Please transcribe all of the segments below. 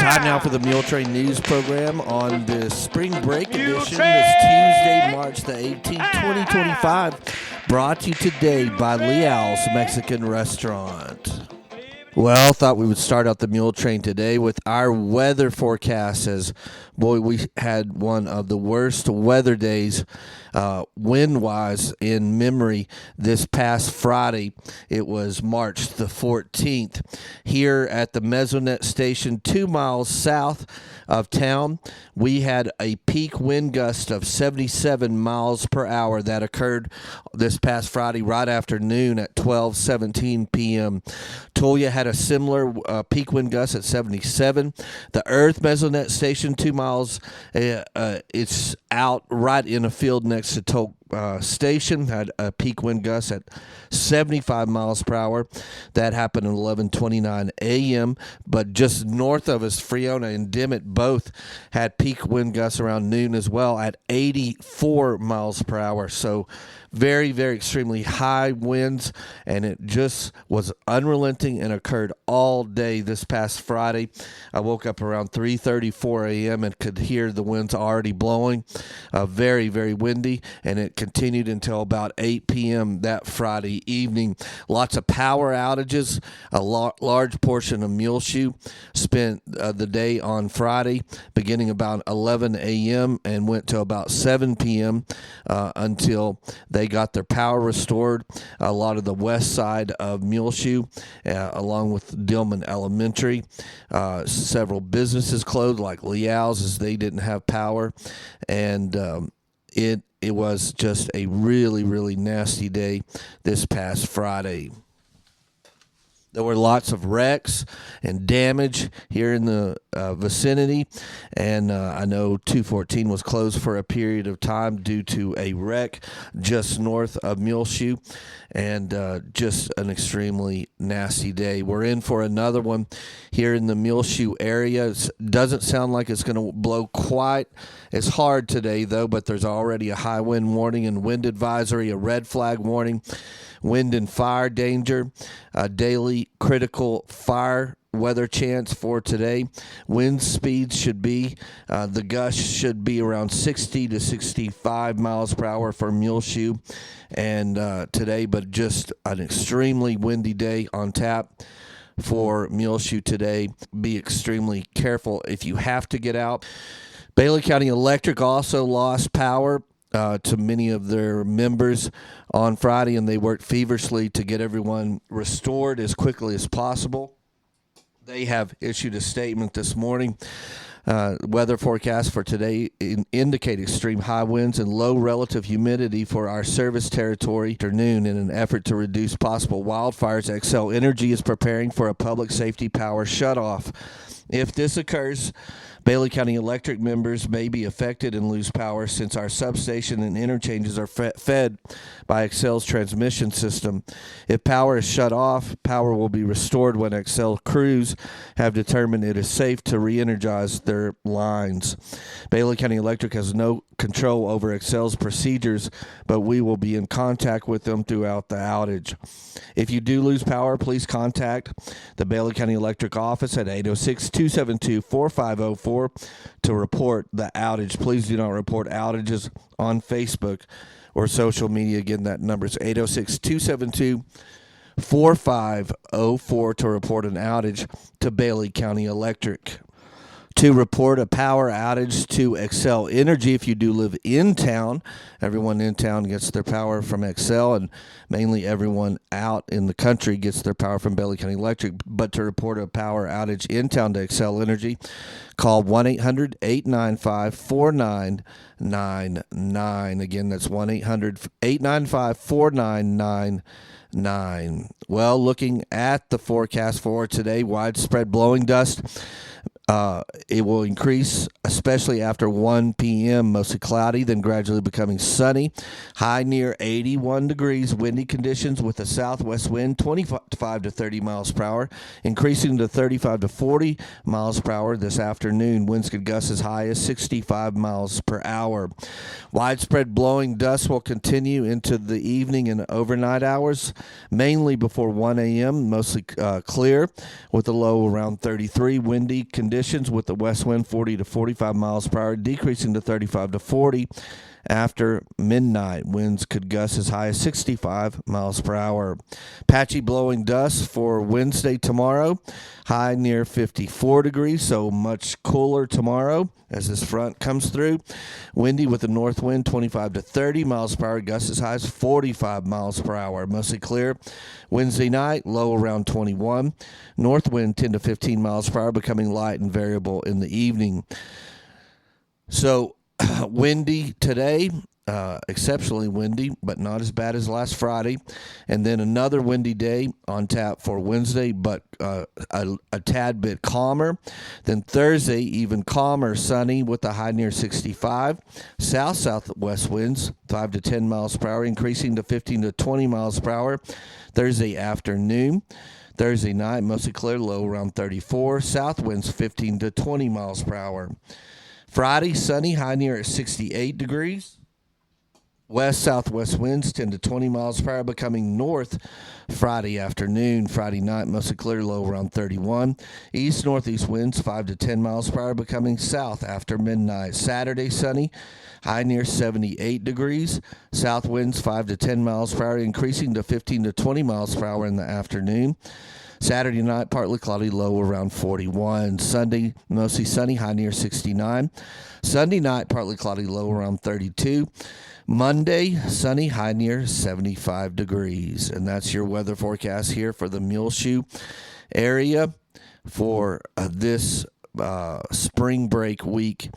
Time now for the Muletrain News Program on the Spring Break edition this Tuesday, March the 18th, 2025. Brought to you today by Leal's Mexican Restaurant. Well, thought we would start out the Muletrain today with our weather forecast as, boy, we had one of the worst weather days wind-wise in memory this past Friday. It was March the 14th. Here at the Mesonet station 2 miles south of town, we had a peak wind gust of 77 miles per hour that occurred this past Friday right after noon at 12:17 p.m. Tulia had a similar peak wind gust at 77. The Earth Mesonet station 2 miles, it's out right in a field next to Tok Station, had a peak wind gust at 75 miles per hour. That happened at 11:29 a.m. But just north of us, Friona and Dimmitt both had peak wind gusts around noon as well at 84 miles per hour. So very, very extremely high winds, and it just was unrelenting and occurred all day this past Friday. I woke up around 3:34 a.m. and could hear the winds already blowing, very, very windy, and it continued until about 8 p.m. that Friday evening. Lots of power outages. A large portion of Muleshoe spent the day on Friday, beginning about 11 a.m. and went to about 7 p.m. Until they got their power restored. A lot of the west side of Muleshoe, along with Dillman Elementary, several businesses closed, like Leal's, as they didn't have power, and it was just a really, really nasty day this past Friday. There were lots of wrecks and damage here in the vicinity, and I know 214 was closed for a period of time due to a wreck just north of Muleshoe, and just an extremely nasty day. We're in for another one here in the Muleshoe area. It doesn't sound like it's going to blow quite as hard today, though, but there's already a high wind warning and wind advisory, a red flag warning, wind and fire danger, daily critical fire weather chance for today. Wind speeds should be, the gusts should be around 60 to 65 miles per hour for Muleshoe and today, but just an extremely windy day on tap for Muleshoe today. Be extremely careful if you have to get out. Bailey County Electric also lost power to many of their members on Friday, and they worked feverishly to get everyone restored as quickly as possible. They have issued a statement this morning. Weather forecast for today indicate extreme high winds and low relative humidity for our service territory afternoon. In an effort to reduce possible wildfires, Xcel Energy is preparing for a public safety power shutoff. If this occurs, Bailey County Electric members may be affected and lose power since our substation and interchanges are fed by Xcel's transmission system. If power is shut off, power will be restored when Xcel crews have determined it is safe to re-energize their lines. Bailey County Electric has no control over Xcel's procedures, but we will be in contact with them throughout the outage. If you do lose power, please contact the Bailey County Electric office at 806-272-4504 to report the outage. Please do not report outages on Facebook or social media. Again, that number is 806-272-4504 to report an outage to Bailey County Electric. To report a power outage to Xcel Energy, if you do live in town, everyone in town gets their power from Xcel, and mainly everyone out in the country gets their power from Bailey County Electric. But to report a power outage in town to Xcel Energy, call 1-800-895-4999. Again, that's 1-800-895-4999. Well, looking at the forecast for today, widespread blowing dust. It will increase, especially after 1 p.m., mostly cloudy, then gradually becoming sunny. High near 81 degrees, windy conditions with a southwest wind 25 to 30 miles per hour, increasing to 35 to 40 miles per hour this afternoon. Winds could gust as high as 65 miles per hour. Widespread blowing dust will continue into the evening and overnight hours, mainly before 1 a.m., mostly clear, with a low around 33. Windy conditions conditions with the west wind 40 to 45 miles per hour, decreasing to 35 to 40 after midnight. Winds could gust as high as 65 miles per hour. Patchy blowing dust for Wednesday tomorrow, high near 54 degrees, so much cooler tomorrow as this front comes through. Windy with a north wind 25 to 30 miles per hour, gusts as high as 45 miles per hour. Mostly clear Wednesday night, low around 21. North wind 10 to 15 miles per hour, becoming light and variable in the evening. So windy today, exceptionally windy, but not as bad as last Friday. And then another windy day on tap for Wednesday, but a tad bit calmer. Then Thursday, even calmer, sunny with a high near 65. South-southwest winds, 5 to 10 miles per hour, increasing to 15 to 20 miles per hour Thursday afternoon. Thursday night, mostly clear, low around 34. South winds 15 to 20 miles per hour. Friday, sunny, high near 68 degrees. West-southwest winds 10 to 20 miles per hour, becoming north Friday afternoon. Friday night, mostly clear, low around 31. East-northeast winds 5 to 10 miles per hour, becoming south after midnight. Saturday, sunny, high near 78 degrees. South winds 5 to 10 miles per hour, increasing to 15 to 20 miles per hour in the afternoon. Saturday night, partly cloudy, low around 41. Sunday, mostly sunny, high near 69. Sunday night, partly cloudy, low around 32. Monday, sunny, high near 75 degrees. And that's your weather forecast here for the Muleshoe area for this spring break week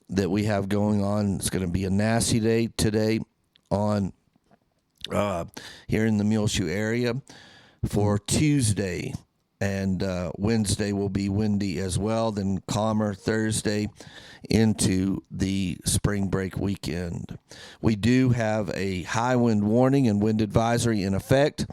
that we have going on. It's going to be a nasty day today on here in the Muleshoe area. For Tuesday, and Wednesday will be windy as well, then calmer Thursday into the spring break weekend. We do have a high wind warning and wind advisory in effect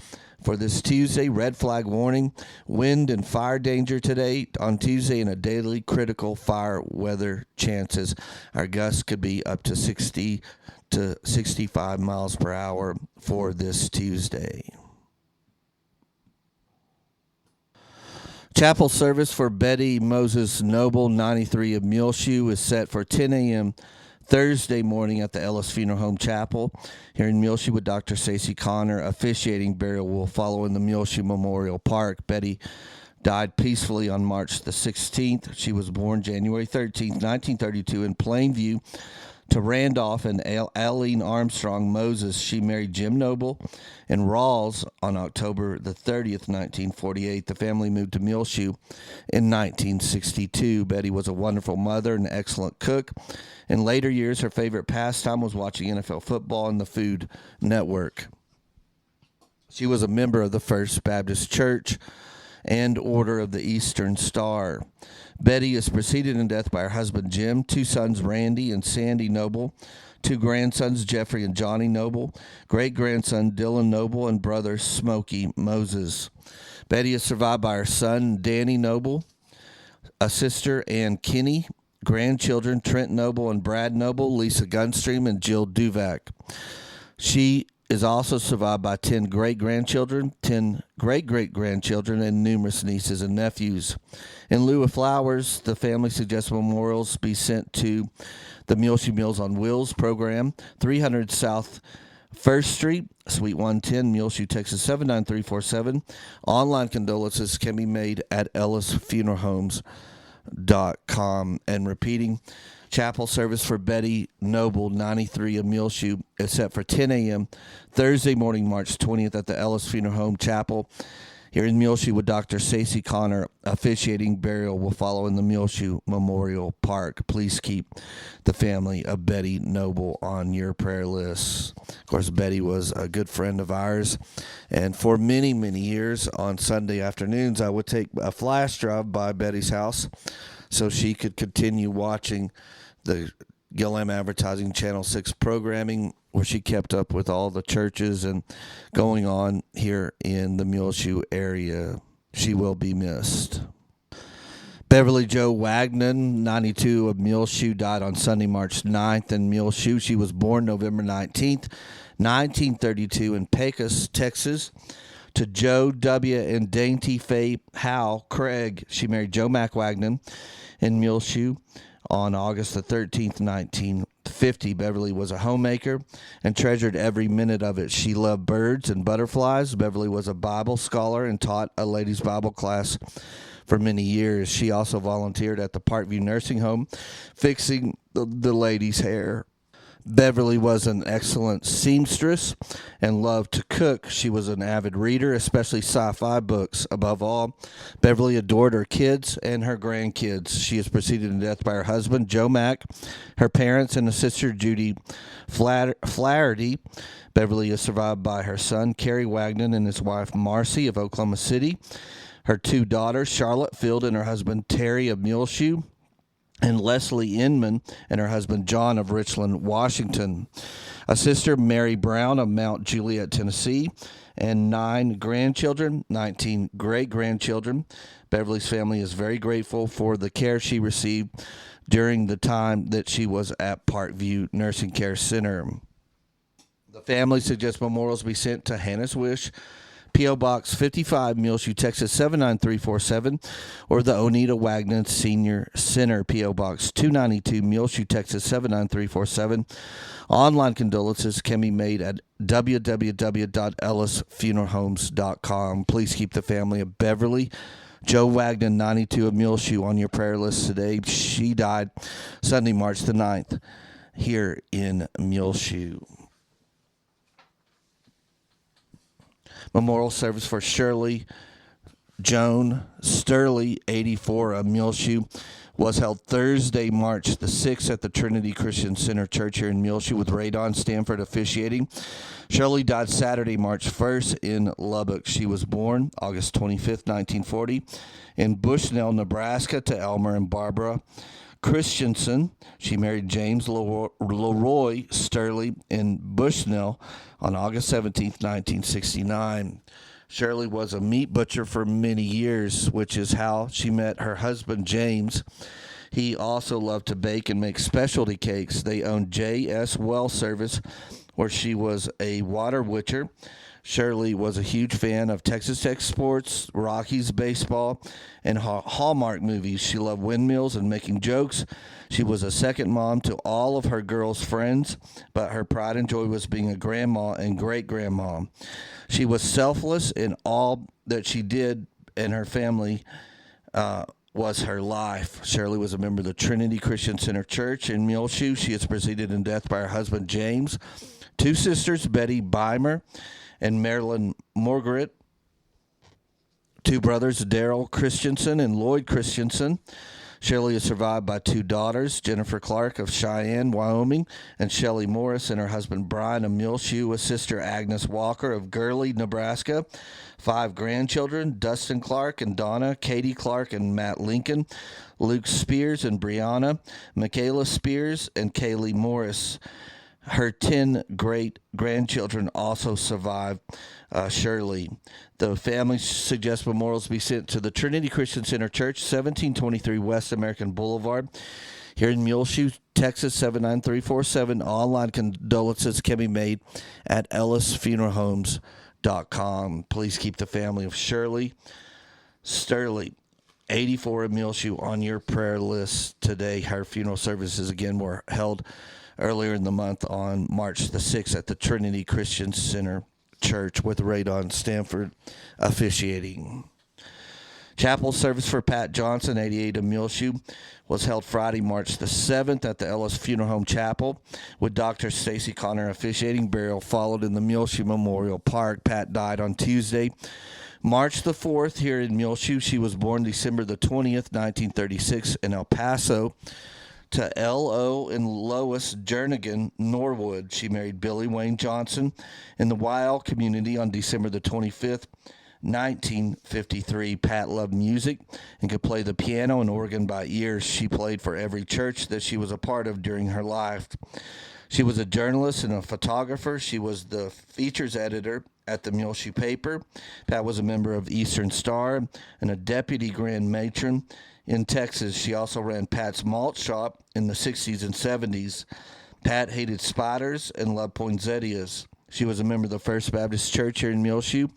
for this Tuesday. Red flag warning, wind and fire danger today on Tuesday, and a daily critical fire weather chances. Our gusts could be up to 60 to 65 miles per hour for this Tuesday. Chapel service for Betty Moses Noble, 93 of Muleshoe, is set for 10 a.m. Thursday morning at the Ellis Funeral Home Chapel here in Muleshoe, with Dr. Stacey Connor officiating. Burial will follow in the Muleshoe Memorial Park. Betty died peacefully on March the 16th. She was born January 13th, 1932 in Plainview to Randolph and Aileen Armstrong Moses. She married Jim Noble and Rawls on October the 30th, 1948. The family moved to Muleshoe in 1962. Betty was a wonderful mother and excellent cook. In later years, her favorite pastime was watching NFL football on the Food Network. She was a member of the First Baptist Church and Order of the Eastern Star. Betty is preceded in death by her husband Jim, two sons Randy and Sandy Noble, two grandsons Jeffrey and Johnny Noble, great-grandson Dylan Noble, and brother Smokey Moses. Betty is survived by her son Danny Noble, a sister Ann Kinney, grandchildren Trent Noble and Brad Noble, Lisa Gunstream, and Jill Duvac. She is also survived by 10 great-grandchildren, 10 great-great-grandchildren, and numerous nieces and nephews. In lieu of flowers, the family suggests memorials be sent to the Muleshoe Meals on Wheels program, 300 South 1st Street, Suite 110, Muleshoe, Texas, 79347. Online condolences can be made at ellisfuneralhomes.com. And repeating, chapel service for Betty Noble, 93 of Muleshoe, is set for 10 a.m. Thursday morning, March 20th at the Ellis Funeral Home Chapel here in Muleshoe, with Dr. Stacey Connor officiating. Burial will follow in the Muleshoe Memorial Park. Please keep the family of Betty Noble on your prayer list. Of course, Betty was a good friend of ours, and for many, many years on Sunday afternoons, I would take a flash drive by Betty's house so she could continue watching the Gillem Advertising Channel 6 programming, where she kept up with all the churches and going on here in the Muleshoe area. She will be missed. Beverly Jo Wagnon, 92 of Muleshoe, died on Sunday, March 9th in Muleshoe. She was born November 19th, 1932 in Pecos, Texas, To Joe W. and Dainty Faye Howe Craig, she married Joe McWagnon in Muleshoe on August the 13th, 1950. Beverly was a homemaker and treasured every minute of it. She loved birds and butterflies. Beverly was a Bible scholar and taught a ladies' Bible class for many years. She also volunteered at the Parkview Nursing Home, fixing the ladies' hair. Beverly was an excellent seamstress and loved to cook. She was an avid reader, especially sci-fi books. Above all, Beverly adored her kids and her grandkids. She is preceded in death by her husband, Joe Mack, her parents, and a sister, Judy Flaherty. Beverly is survived by her son, Kerry Wagnon, and his wife, Marcy, of Oklahoma City, her two daughters, Charlotte Field and her husband, Terry, of Muleshoe, and Leslie Inman and her husband John of Richland, Washington. A sister, Mary Brown, of Mount Juliet, Tennessee, and 9 grandchildren, 19 great-grandchildren. Beverly's family is very grateful for the care she received during the time that she was at Parkview Nursing Care Center. The family suggests memorials be sent to Hannah's Wish, P.O. Box 55, Muleshoe, Texas 79347, or the Onita Wagnon Senior Center, P.O. Box 292, Muleshoe, Texas 79347. Online condolences can be made at www.ellisfuneralhomes.com. Please keep the family of Beverly Joe Wagnon, 92, of Muleshoe, on your prayer list today. She died Sunday, March the 9th, here in Muleshoe. Memorial service for Shirley Joan Sturley, 84, of Muleshoe, was held Thursday, March the 6th at the Trinity Christian Center Church here in Muleshoe, with Radon Stanford officiating. Shirley died Saturday, March 1st in Lubbock. She was born August 25th, 1940, in Bushnell, Nebraska, to Elmer and Barbara Christensen. She married James Leroy Sturley in Bushnell on August 17th, 1969. Shirley was a meat butcher for many years, which is how she met her husband, James. He also loved to bake and make specialty cakes. They owned J.S. Well Service, where she was a water witcher. Shirley was a huge fan of Texas Tech sports, Rockies baseball, and Hallmark movies. She loved windmills and making jokes. She was a second mom to all of her girls' friends, but her pride and joy was being a grandma and great-grandma. She was selfless in all that she did, and her family was her life. Shirley was a member of the Trinity Christian Center Church in Muleshoe. She is preceded in death by her husband, James, two sisters, Betty Beimer and Marilyn Margaret, two brothers, Daryl Christensen and Lloyd Christensen. Shirley is survived by two daughters, Jennifer Clark of Cheyenne, Wyoming, and Shelley Morris, and her husband Brian of Muleshoe, a sister, Agnes Walker of Gurley, Nebraska. 5 grandchildren, Dustin Clark and Donna, Katie Clark and Matt Lincoln, Luke Spears and Brianna, Michaela Spears and Kaylee Morris. Her 10 great-grandchildren also survived Shirley. The family suggests memorials be sent to the Trinity Christian Center Church, 1723 West American Boulevard, here in Muleshoe, Texas, 79347. Online condolences can be made at ellisfuneralhomes.com. Please keep the family of Shirley Sturley, 84, of Muleshoe, on your prayer list today. Her funeral services, again, were held earlier in the month on March the 6th at the Trinity Christian Center Church, with Radon Stanford officiating. Chapel service for Pat Johnson, 88, of Muleshoe, was held Friday, March the 7th at the Ellis Funeral Home Chapel, with Dr. Stacy Connor officiating. Burial followed in the Muleshoe Memorial Park. Pat died on Tuesday, March the 4th, here in Muleshoe. She was born December the 20th, 1936, in El Paso, to L.O. and Lois Jernigan Norwood. She married Billy Wayne Johnson in the Weil community on December the 25th, 1953. Pat loved music and could play the piano and organ by ear. She played for every church that she was a part of during her life. She was a journalist and a photographer. She was the features editor at the Muleshoe paper. Pat was a member of Eastern Star and a deputy grand matron in Texas. She also ran Pat's Malt Shop in the 60s and 70s. Pat hated spiders and loved poinsettias. She was a member of the First Baptist Church here in Muleshoe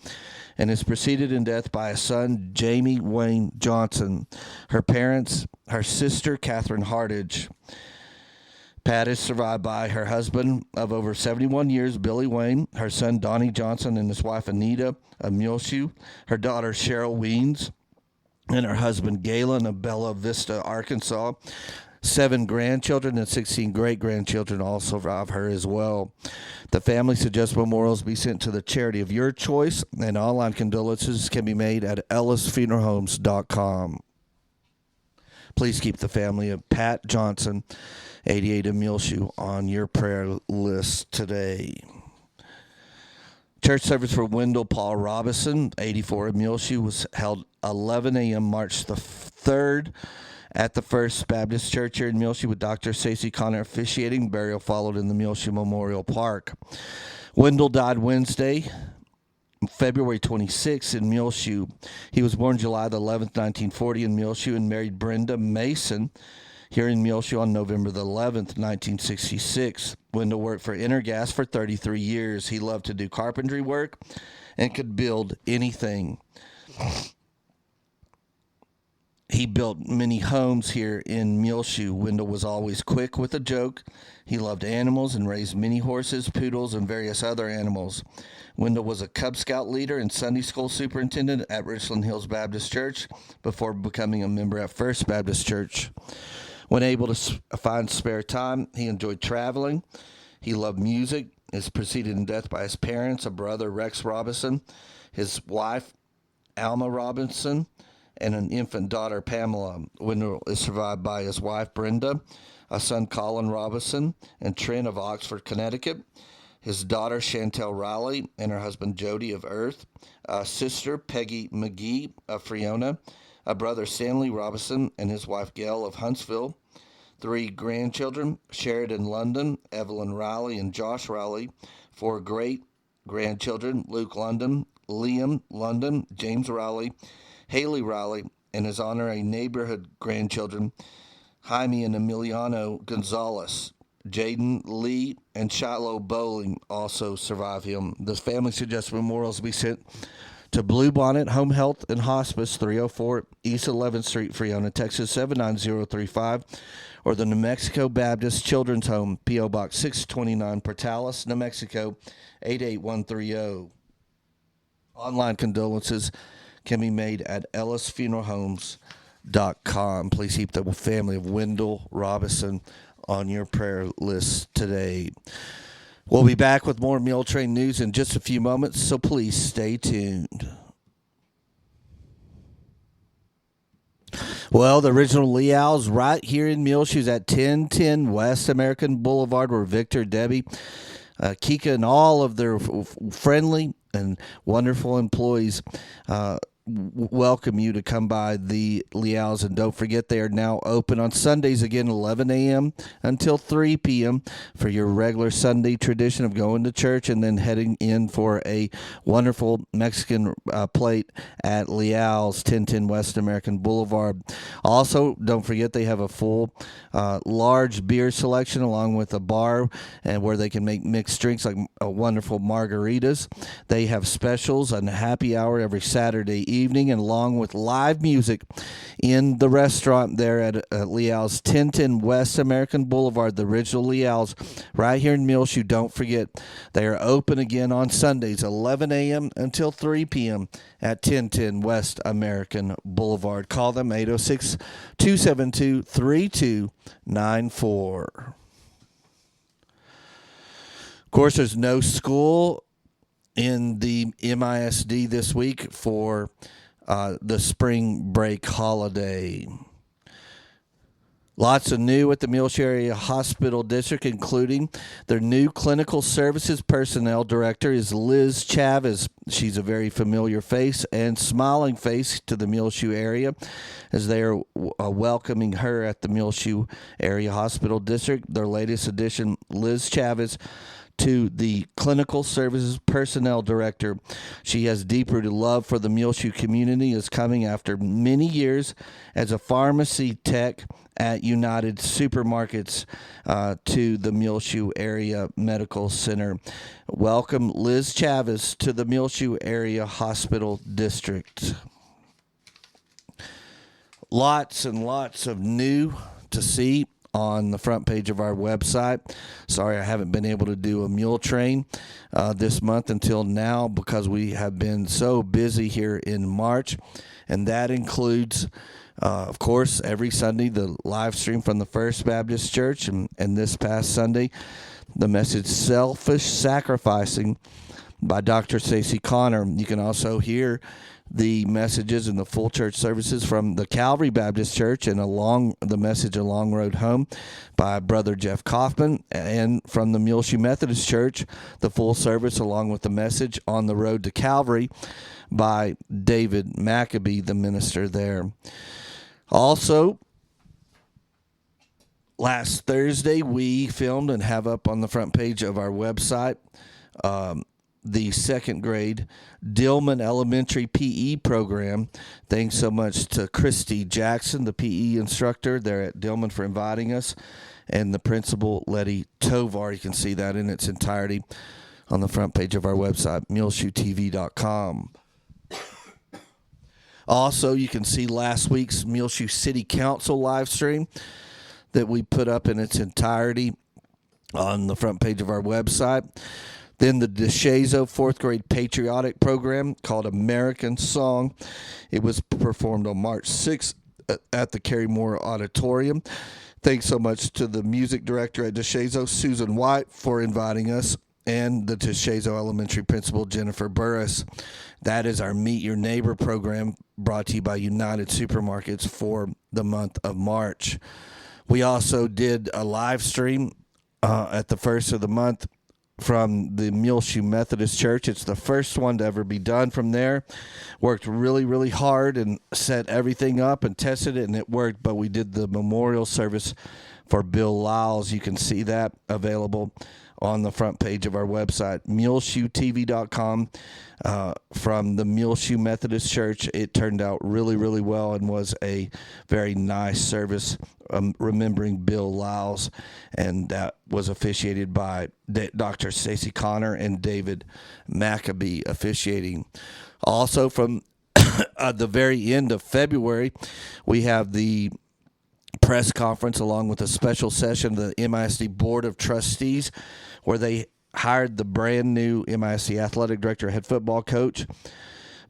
and is preceded in death by a son, Jamie Wayne Johnson. Her parents, her sister, Catherine Hardage. Pat is survived by her husband of over 71 years, Billy Wayne, her son, Donnie Johnson, and his wife, Anita of Muleshoe, her daughter, Cheryl Weens, and her husband, Galen of Bella Vista, Arkansas. 7 grandchildren and 16 great-grandchildren also survive her as well. The family suggests memorials be sent to the charity of your choice, and online condolences can be made at ellisfuneralhomes.com. Please keep the family of Pat Johnson, 88 of Muleshoe, on your prayer list today. Church service for Wendell Paul Robinson, 84 of Muleshoe, was held 11 a.m. March the 3rd at the First Baptist Church here in Muleshoe, with Dr. Stacey Connor officiating. Burial followed in the Muleshoe Memorial Park. Wendell died Wednesday, February 26th in Muleshoe. He was born July the 11th, 1940 in Muleshoe, and married Brenda Mason here in Muleshoe on November the 11th, 1966. Wendell worked for Intergas for 33 years. He loved to do carpentry work and could build anything. He built many homes here in Muleshoe. Wendell was always quick with a joke. He loved animals and raised many horses, poodles, and various other animals. Wendell was a Cub Scout leader and Sunday school superintendent at Richland Hills Baptist Church before becoming a member at First Baptist Church. When able to find spare time, he enjoyed traveling. He loved music. He was preceded in death by his parents, a brother, Rex Robinson, his wife, Alma Robinson, and an infant daughter, Pamela. Wendell is survived by his wife, Brenda, a son, Colin Robinson, and Trent of Oxford, Connecticut, his daughter, Chantel Riley, and her husband, Jody of Earth, a sister, Peggy McGee of Friona, a brother, Stanley Robinson, and his wife, Gail of Huntsville, 3 grandchildren, Sheridan London, Evelyn Riley, and Josh Riley, 4 great-grandchildren, Luke London, Liam London, James Riley, Haley Riley, and his honorary neighborhood grandchildren, Jaime and Emiliano Gonzalez. Jaden Lee and Shiloh Bowling also survive him. The family suggests memorials be sent to Bluebonnet Home Health and Hospice, 304 East 11th Street, Friona, Texas, 79035, or the New Mexico Baptist Children's Home, P.O. Box 629, Portales, New Mexico, 88130. Online condolences can be made at ellisfuneralhomes.com. Please keep the family of Wendell Robinson on your prayer list today. We'll be back with more Muletrain news in just a few moments, so please stay tuned. Well, the original Leal's right here in Muleshoe is at 1010 West American Boulevard, where Victor, Debbie, Kika, and all of their friendly and wonderful employees welcome you to come by the Leals. And don't forget, they are now open on Sundays again, 11 a.m. until 3 p.m. for your regular Sunday tradition of going to church and then heading in for a wonderful Mexican plate at Leal's, 1010 West American Boulevard. Also, don't forget, they have a full large beer selection along with a bar and where they can make mixed drinks like wonderful margaritas. They have specials and happy hour every Saturday evening, and along with live music in the restaurant there at Leal's, 1010 West American Boulevard, the original Leal's, right here in Muleshoe. Don't forget, they are open again on Sundays, 11 a.m. until 3 p.m. at 1010 West American Boulevard. Call them 806-272-3294. Of course, there's no school in the MISD this week for the spring break holiday. Lots of new at the Muleshoe Area Hospital District, including their new clinical services personnel director is Liz Chavez. She's a very familiar face and smiling face to the Muleshoe area as they are welcoming her at the Muleshoe Area Hospital District. Their latest addition, Liz Chavez, to the Clinical Services Personnel Director. She has deep-rooted love for the Muleshoe community, is coming after many years as a pharmacy tech at United Supermarkets to the Muleshoe Area Medical Center. Welcome, Liz Chavez, to the Muleshoe Area Hospital District. Lots and lots of new to see on the front page of our website. Sorry, I haven't been able to do a Muletrain this month until now because we have been so busy here in March. And that includes, of course, every Sunday, the live stream from the First Baptist Church. And this past Sunday, the message Selfish Sacrificing by Dr. Stacey Connor. You can also hear the messages in the full church services from the Calvary Baptist Church and the message A Long Road Home by Brother Jeff Kaufman, and from the Muleshoe Methodist Church, the full service along with the message On the Road to Calvary by David Maccabee, the minister there. Also, last Thursday, we filmed and have up on the front page of our website the second grade Dillman Elementary PE program. Thanks so much to Christy Jackson, the PE instructor there at Dillman, for inviting us, and the principal, Letty Tovar. You can see that in its entirety on the front page of our website, muleshoetv.com. Also, you can see last week's Muleshoe City Council live stream that we put up in its entirety on the front page of our website. Then the DeShazo fourth grade patriotic program called American Song. It was performed on March 6th at the Carrie Moore Auditorium. Thanks so much to the music director at DeShazo, Susan White, for inviting us, and the DeShazo Elementary Principal, Jennifer Burris. That is our Meet Your Neighbor program brought to you by United Supermarkets for the month of March. We also did a live stream at the first of the month from the Muleshoe Methodist Church. It's the first one to ever be done from there. Worked really, really hard and set everything up and tested it, and it worked. But we did the memorial service for Bill Lyles. You can see that available on the front page of our website, muleshoetv.com. From the Muleshoe Methodist Church. It turned out really, really well and was a very nice service remembering Bill Lyles, and that was officiated by Dr. Stacey Connor and David Maccabee officiating. Also, from the very end of February, we have the press conference along with a special session of the MISD Board of Trustees, where they hired the brand new MISD athletic director, head football coach,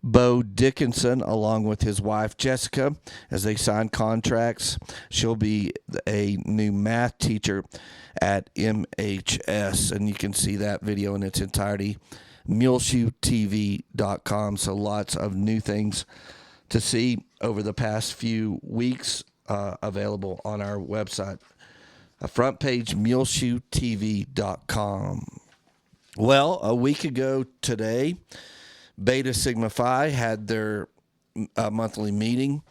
Bo Dickinson, along with his wife, Jessica, as they sign contracts. She'll be a new math teacher at MHS, and you can see that video in its entirety, muleshoetv.com. So lots of new things to see over the past few weeks available on our website. A front page, muleshoetv.com. Well, a week ago today, Beta Sigma Phi had their monthly meeting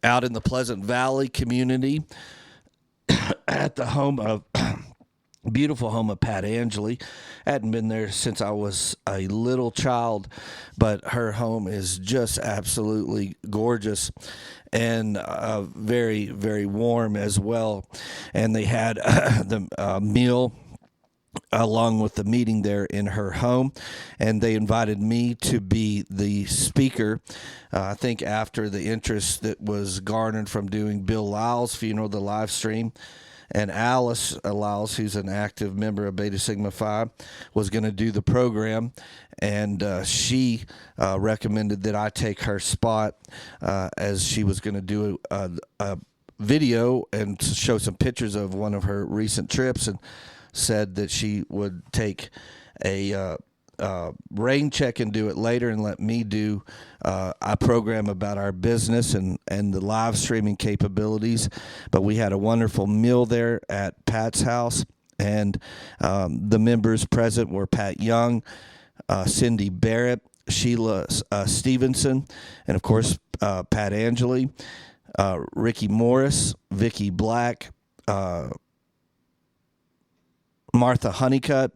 out in the Pleasant Valley community at the home of beautiful home of Pat Angeli. I hadn't been there since I was a little child, but her home is just absolutely gorgeous and very, very warm as well. And they had the meal along with the meeting there in her home, and they invited me to be the speaker. I think after the interest that was garnered from doing Bill Lyles' funeral, the live stream, and Alice Lyles, who's an active member of Beta Sigma Phi, was going to do the program, and she recommended that I take her spot as she was going to do a video and show some pictures of one of her recent trips, and said that she would take a rain check and do it later and let me do a program about our business and the live streaming capabilities. But we had a wonderful meal there at Pat's house, and the members present were Pat Young, Cindy Barrett, Sheila Stevenson, and of course Pat Angeli, Ricky Morris, Vicky Black, Martha Honeycutt,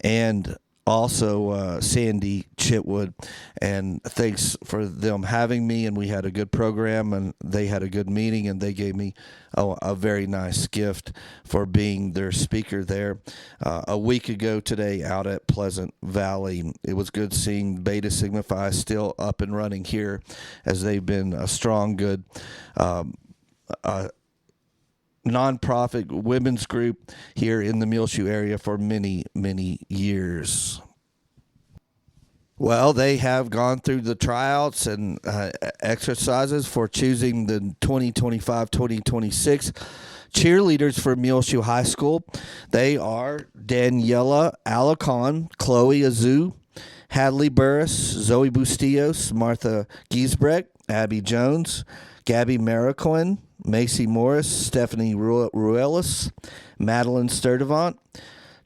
and also Sandy Chitwood. And thanks for them having me, and we had a good program, and they had a good meeting, and they gave me a very nice gift for being their speaker there a week ago today out at Pleasant Valley. It was good seeing Beta Sigma Phi still up and running here, as they've been a strong, good nonprofit women's group here in the Muleshoe area for many, many years. Well, they have gone through the tryouts and exercises for choosing the 2025-2026 cheerleaders for Muleshoe High School. They are Daniela Alacon, Chloe Azu, Hadley Burris, Zoe Bustillos, Martha Giesbrecht, Abby Jones, Gabby Maricoin, Macy Morris, Stephanie Ruelas, Madeline Sturdivant,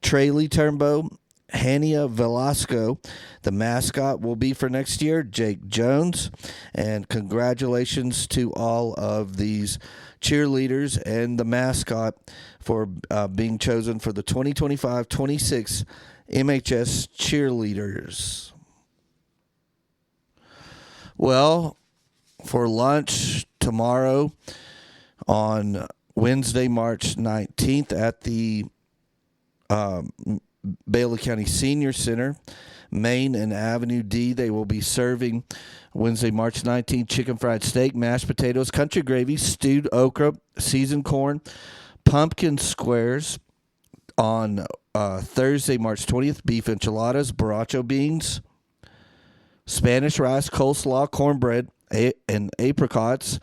Traley Turnbow, Hania Velasco. The mascot will be for next year, Jake Jones. And congratulations to all of these cheerleaders and the mascot for being chosen for the 2025-26 MHS cheerleaders. Well, for lunch tomorrow on Wednesday, March 19th at the Bailey County Senior Center, Main and Avenue D, they will be serving Wednesday, March 19th, chicken fried steak, mashed potatoes, country gravy, stewed okra, seasoned corn, pumpkin squares. On Thursday, March 20th, beef enchiladas, borracho beans, Spanish rice, coleslaw, cornbread, and apricots.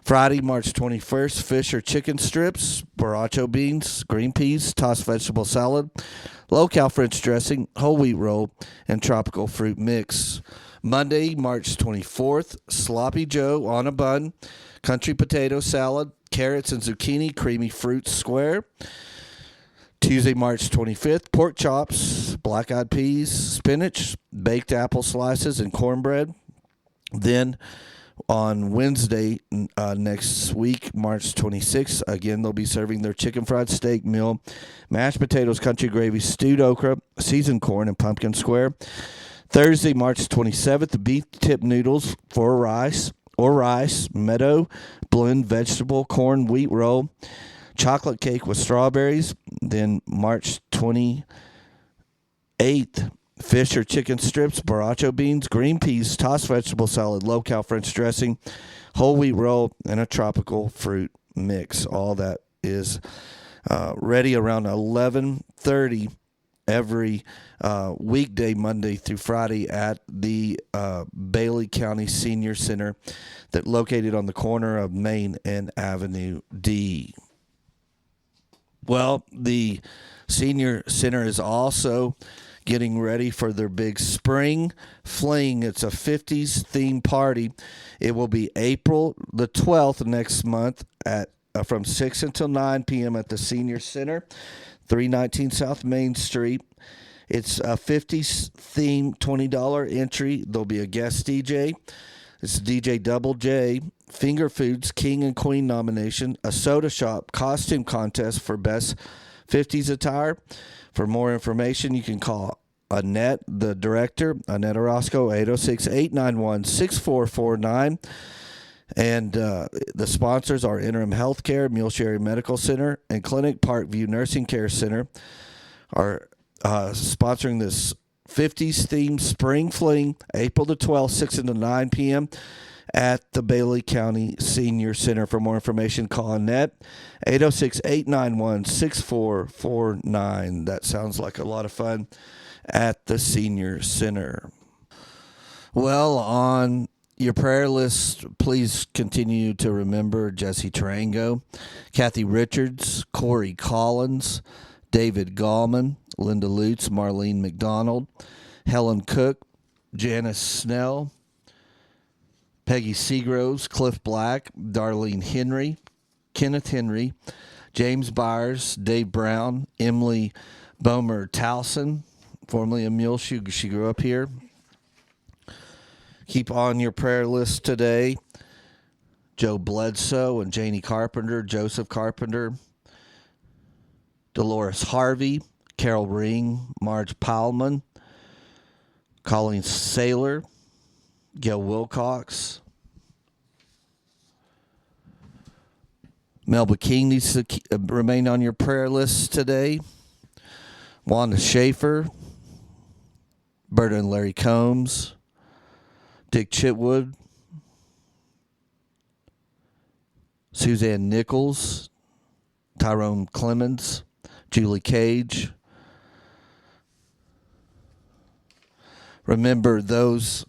Friday, March 21st, fish or chicken strips, borracho beans, green peas, tossed vegetable salad, low-cal French dressing, whole wheat roll, and tropical fruit mix. Monday, March 24th, sloppy joe on a bun, country potato salad, carrots and zucchini, creamy fruit square. Tuesday, March 25th, pork chops, black-eyed peas, spinach, baked apple slices, and cornbread. Then on Wednesday next week, March 26th, again, they'll be serving their chicken fried steak meal, mashed potatoes, country gravy, stewed okra, seasoned corn, and pumpkin square. Thursday, March 27th, beef tip noodles for rice, meadow, blend vegetable, corn, wheat roll, chocolate cake with strawberries. Then March 28th, fish or chicken strips, borracho beans, green peas, tossed vegetable salad, low-cal French dressing, whole wheat roll, and a tropical fruit mix. All that is ready around 11:30 every weekday, Monday through Friday, at the Bailey County Senior Center that located on the corner of Main and Avenue D. Well, the Senior Center is also getting ready for their big spring fling. It's a 50s theme party. It will be April the 12th next month at from 6 until 9 p.m. at the Senior Center, 319 South Main Street. It's a 50s theme, $20 entry. There'll be a guest DJ. It's DJ Double J, Finger Foods King and Queen nomination, a soda shop costume contest for best 50s attire. For more information, you can call Annette, the director, Annette Orozco, 806-891-6449. And the sponsors are Interim Healthcare, Muleshoe Area Medical Center, and Clinic Parkview Nursing Care Center are sponsoring this 50s themed spring fling, April the 12th, 6 to 9 p.m. at the Bailey County Senior Center. For more information, call Annette, 806-891-6449. That sounds like a lot of fun at the Senior Center. Well, on your prayer list, please continue to remember Jesse Tarango, Kathy Richards, Corey Collins, David Gallman, Linda Lutz, Marlene McDonald, Helen Cook, Janice Snell, Peggy Seagroves, Cliff Black, Darlene Henry, Kenneth Henry, James Byers, Dave Brown, Emily Bomer Towson, formerly of Muleshoe. She grew up here. Keep on your prayer list today Joe Bledsoe and Janie Carpenter, Joseph Carpenter, Dolores Harvey, Carol Ring, Marge Pylman, Colleen Saylor, Gail Wilcox. Melba King needs to remain on your prayer list today. Wanda Schaefer, Berta and Larry Combs, Dick Chitwood, Suzanne Nichols, Tyrone Clemens, Julie Cage. Remember those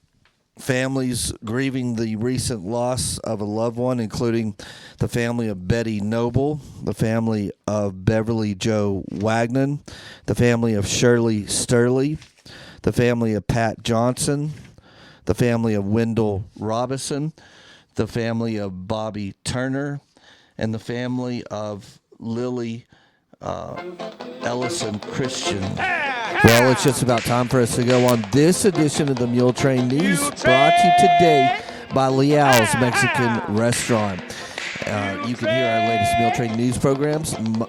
families grieving the recent loss of a loved one, including the family of Betty Noble, the family of Beverly Jo Wagnon, the family of Shirley Sturley, the family of Pat Johnson, the family of Wendell Robinson, the family of Bobby Turner, and the family of Lily Ellison Christian. Well, it's just about time for us to go on this edition of the Muletrain News, brought to you today by Leal's Mexican Restaurant. You can hear our latest Muletrain News programs on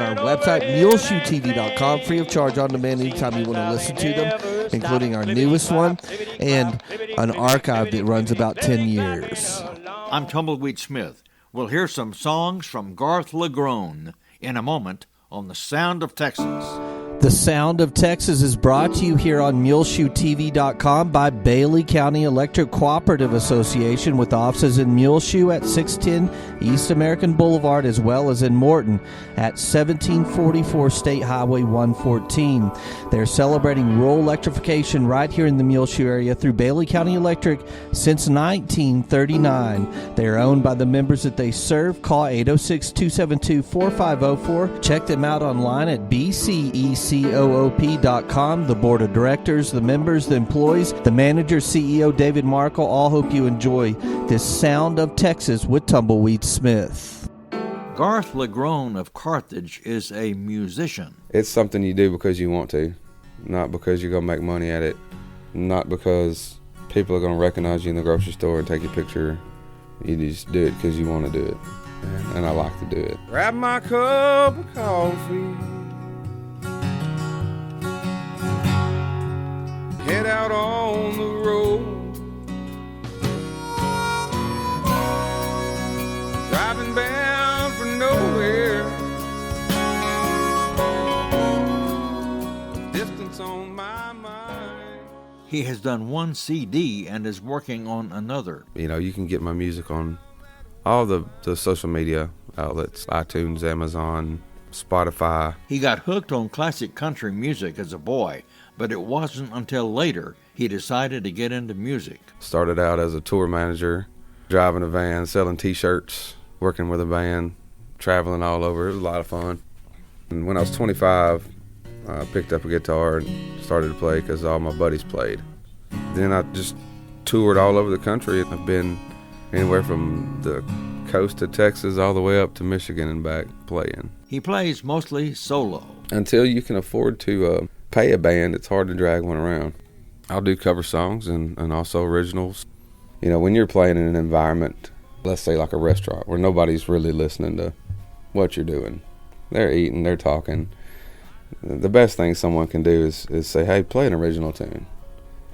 our website, muleshoetv.com, free of charge, on demand anytime you want to listen to them, including our newest one, and an archive that runs about 10 years. I'm Tumbleweed Smith. We'll hear some songs from Garth LaGrone in a moment on The Sound of Texas. The Sound of Texas is brought to you here on muleshoetv.com by Bailey County Electric Cooperative Association, with offices in Muleshoe at 610 East American Boulevard, as well as in Morton at 1744 State Highway 114. They're celebrating rural electrification right here in the Muleshoe area through Bailey County Electric since 1939. They are owned by the members that they serve. Call 806-272-4504. Check them out online at bcecoop.com. The board of directors, the members, the employees, the manager, CEO David Markle, all hope you enjoy this Sound of Texas with Tumbleweed Smith. Garth LaGrone of Carthage is a musician. It's something you do because you want to, not because you're going to make money at it, not because people are going to recognize you in the grocery store and take your picture. You just do it because you want to do it, and I like to do it. Grab my cup of coffee, head out on the road, driving bound for nowhere, distance on my mind. He has done one CD and is working on another. You know, you can get my music on all the social media outlets, iTunes, Amazon, Spotify. He got hooked on classic country music as a boy, but it wasn't until later he decided to get into music. Started out as a tour manager, driving a van, selling T-shirts, working with a band, traveling all over. It was a lot of fun. And when I was 25, I picked up a guitar and started to play because all my buddies played. Then I just toured all over the country. I've been anywhere from the coast of Texas all the way up to Michigan and back playing. He plays mostly solo. Until you can afford to pay a band, it's hard to drag one around. I'll do cover songs and also originals. You know, when you're playing in an environment, let's say like a restaurant, where nobody's really listening to what you're doing. They're eating, they're talking. The best thing someone can do is say, hey, play an original tune.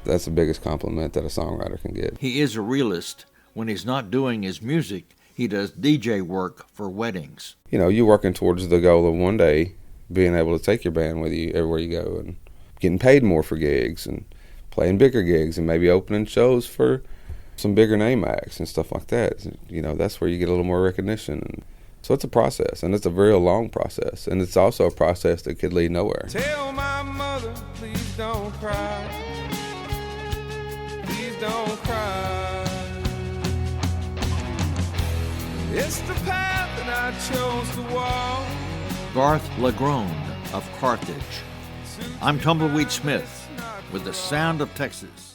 That's the biggest compliment that a songwriter can get. He is a realist. When he's not doing his music, he does DJ work for weddings. You know, you're working towards the goal of one day being able to take your band with you everywhere you go and getting paid more for gigs and playing bigger gigs and maybe opening shows for some bigger name acts and stuff like that. You know, that's where you get a little more recognition. So it's a process, and it's a very long process, and it's also a process that could lead nowhere. Tell my mother, please don't cry. Please don't cry. It's the path that I chose to walk. Garth LaGrone of Carthage. I'm Tumbleweed Smith with The Sound of Texas.